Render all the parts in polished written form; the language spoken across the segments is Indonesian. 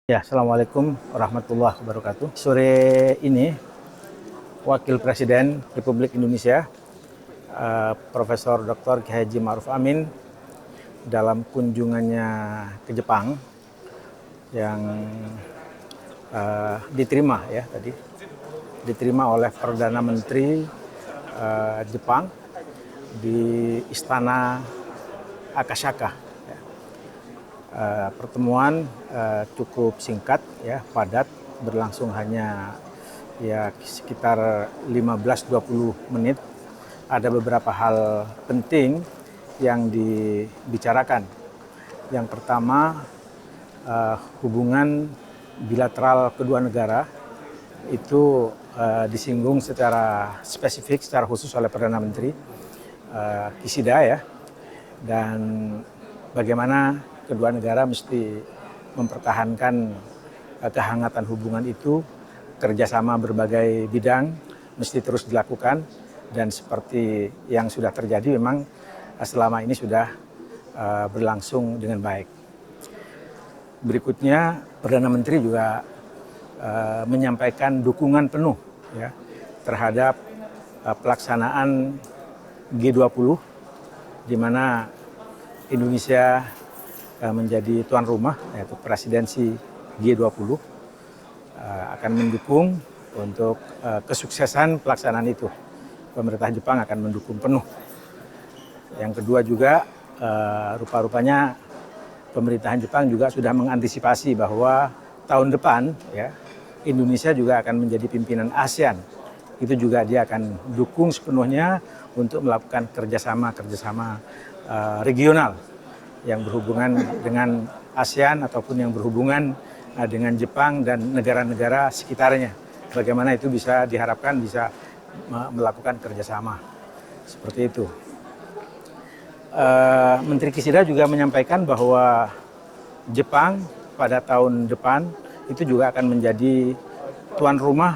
Ya, Assalamualaikum warahmatullahi wabarakatuh. Sore ini, Wakil Presiden Republik Indonesia, Profesor Dr. Kiai Haji Ma'ruf Amin, dalam kunjungannya ke Jepang yang diterima oleh Perdana Menteri Jepang di Istana Akasaka. Pertemuan cukup singkat, padat, berlangsung hanya sekitar 15-20 menit. Ada beberapa hal penting yang dibicarakan. Yang pertama, hubungan bilateral kedua negara itu disinggung secara spesifik, secara khusus oleh Perdana Menteri Kishida, dan bagaimana kedua negara mesti mempertahankan kehangatan hubungan itu, kerjasama berbagai bidang mesti terus dilakukan, dan seperti yang sudah terjadi memang selama ini sudah berlangsung dengan baik. Berikutnya, Perdana Menteri juga menyampaikan dukungan penuh terhadap pelaksanaan G20, di mana Indonesia menjadi tuan rumah, yaitu presidensi G20, akan mendukung untuk kesuksesan pelaksanaan itu. Pemerintah Jepang akan mendukung penuh. Yang kedua juga, rupa-rupanya pemerintahan Jepang juga sudah mengantisipasi bahwa tahun depan Indonesia juga akan menjadi pimpinan ASEAN. Itu juga dia akan dukung sepenuhnya untuk melakukan kerjasama regional yang berhubungan dengan ASEAN ataupun yang berhubungan dengan Jepang dan negara-negara sekitarnya. Bagaimana itu bisa diharapkan bisa melakukan kerjasama seperti itu. Menteri Kishida juga menyampaikan bahwa Jepang pada tahun depan itu juga akan menjadi tuan rumah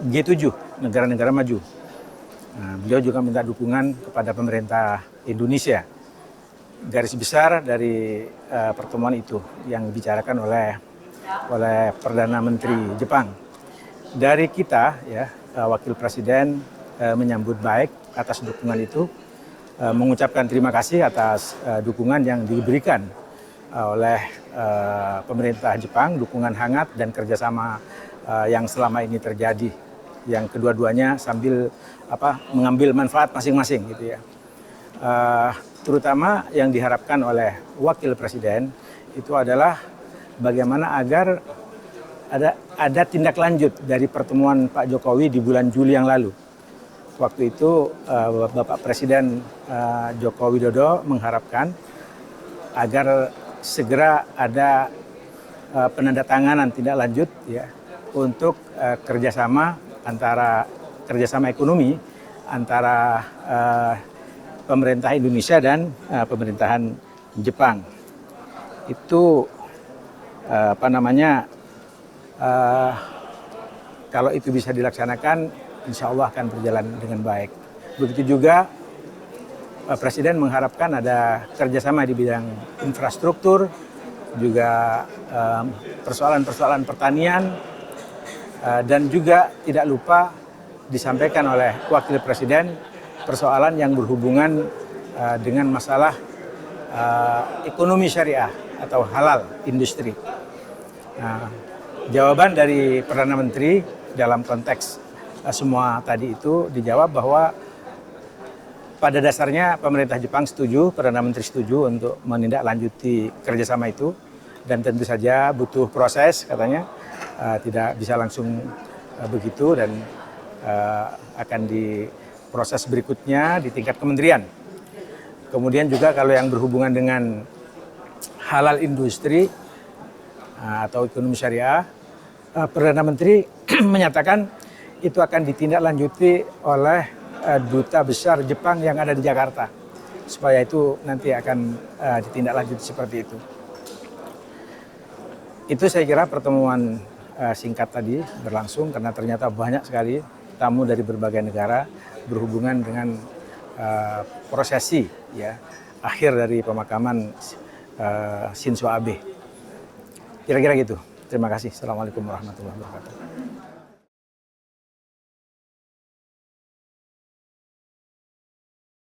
G7, negara-negara maju. Beliau juga minta dukungan kepada pemerintah Indonesia. Garis besar dari pertemuan itu yang dibicarakan oleh Perdana Menteri Jepang. Dari kita, Wakil Presiden menyambut baik atas dukungan itu, mengucapkan terima kasih atas dukungan yang diberikan oleh pemerintah Jepang, dukungan hangat dan kerjasama yang selama ini terjadi, yang kedua-duanya sambil mengambil manfaat masing-masing gitu ya. Terutama yang diharapkan oleh Wakil Presiden itu adalah bagaimana agar ada tindak lanjut dari pertemuan Pak Jokowi di bulan Juli yang lalu. Waktu itu Bapak Presiden Joko Widodo mengharapkan agar segera ada penandatanganan tindak lanjut untuk kerjasama ekonomi antara pemerintah Indonesia dan pemerintahan Jepang. Itu kalau itu bisa dilaksanakan, insya Allah akan berjalan dengan baik. Begitu juga Presiden mengharapkan ada kerjasama di bidang infrastruktur, juga persoalan-persoalan pertanian, dan juga tidak lupa disampaikan oleh Wakil Presiden persoalan yang berhubungan dengan masalah ekonomi syariah atau halal industri. Jawaban dari Perdana Menteri dalam konteks semua tadi itu dijawab bahwa pada dasarnya pemerintah Jepang setuju, Perdana Menteri setuju untuk menindaklanjuti kerjasama itu, dan tentu saja butuh proses, katanya tidak bisa langsung begitu, dan akan diproses berikutnya di tingkat kementerian. Kemudian juga kalau yang berhubungan dengan halal industri atau ekonomi syariah, Perdana Menteri menyatakan itu akan ditindaklanjuti oleh Duta Besar Jepang yang ada di Jakarta, supaya itu nanti akan ditindaklanjuti seperti itu. Itu saya kira pertemuan singkat tadi berlangsung karena ternyata banyak sekali tamu dari berbagai negara berhubungan dengan prosesi akhir dari pemakaman Shinzo Abe. Kira-kira gitu. Terima kasih. Assalamualaikum warahmatullahi wabarakatuh.